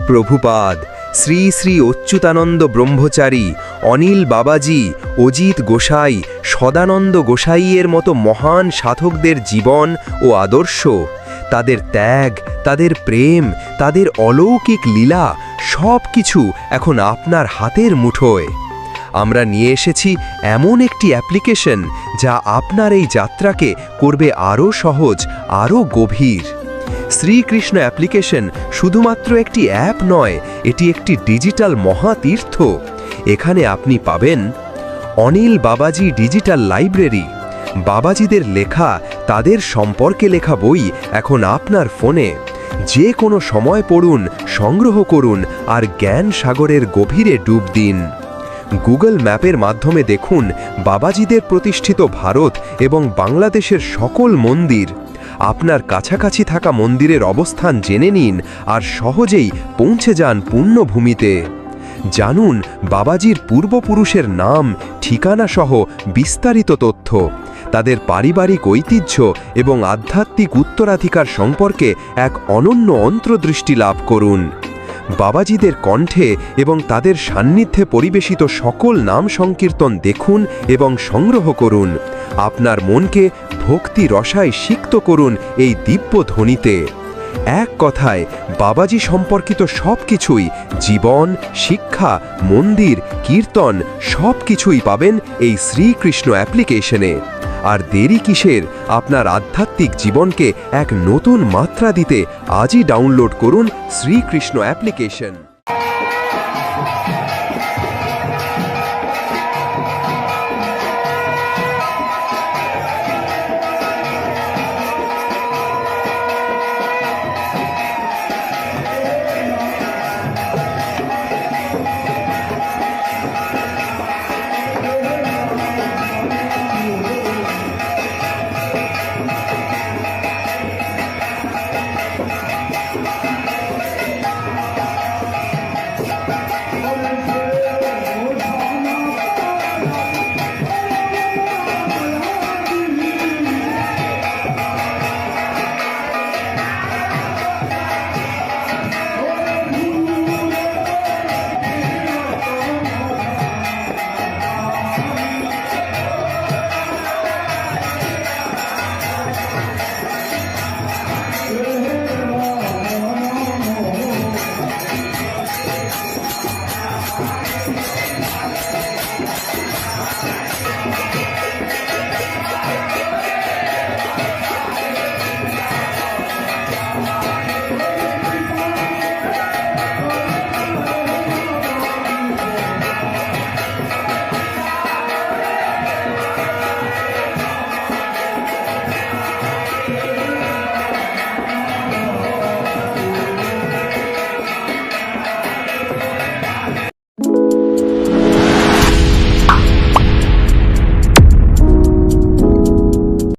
প্রভুপাদ, শ্রী শ্রী অচ্যুতানন্দ ব্রহ্মচারী, অনিল বাবাজি, অজিত গোসাই, সদানন্দ গোসাইয়ের মতো মহান সাধকদের জীবন ও আদর্শ, তাদের ত্যাগ, তাদের প্রেম, তাদের অলৌকিক লীলা সব কিছু এখন আপনার হাতের মুঠোয়। আমরা নিয়ে এসেছি এমন একটি অ্যাপ্লিকেশন যা আপনার এই যাত্রাকে করবে আরও সহজ, আরও গভীর। শ্রীকৃষ্ণ অ্যাপ্লিকেশন শুধুমাত্র একটি অ্যাপ নয়, এটি একটি ডিজিটাল মহাতীর্থ। এখানে আপনি পাবেন অনিল বাবাজি ডিজিটাল লাইব্রেরি, বাবাজিদের লেখা, তাদের সম্পর্কে লেখা বই এখন আপনার ফোনে। যে কোনো সময় পড়ুন, সংগ্রহ করুন আর জ্ঞান সাগরের গভীরে ডুব দিন। গুগল ম্যাপের মাধ্যমে দেখুন বাবাজিদের প্রতিষ্ঠিত ভারত এবং বাংলাদেশের সকল মন্দির। আপনার কাছাকাছি থাকা মন্দিরের অবস্থান জেনে নিন আর সহজেই পৌঁছে যান পুণ্যভূমিতে। জানুন বাবাজির পূর্বপুরুষের নাম, ঠিকানা সহ বিস্তারিত তথ্য, তাদের পারিবারিক ঐতিহ্য এবং আধ্যাত্মিক উত্তরাধিকার সম্পর্কে এক অনন্য অন্তর্দৃষ্টি লাভ করুন। বাবাজিদের কণ্ঠে এবং তাদের সান্নিধ্যে পরিবেশিত সকল নাম সংকীর্তন দেখুন এবং সংগ্রহ করুন। আপনার মনকে ভক্তি রসায় সিক্ত করুন এই দিব্য ধ্বনিতে। এক কথায়, বাবাজি সম্পর্কিত সব কিছুই, জীবন, শিক্ষা, মন্দির, কীর্তন সব কিছুই পাবেন এই শ্রীকৃষ্ণ অ্যাপ্লিকেশনে। আর দেরি কিসের? আপনার আধ্যাত্মিক জীবনকে এক নতুন মাত্রা দিতে আজই ডাউনলোড করুন শ্রীকৃষ্ণ অ্যাপ্লিকেশন।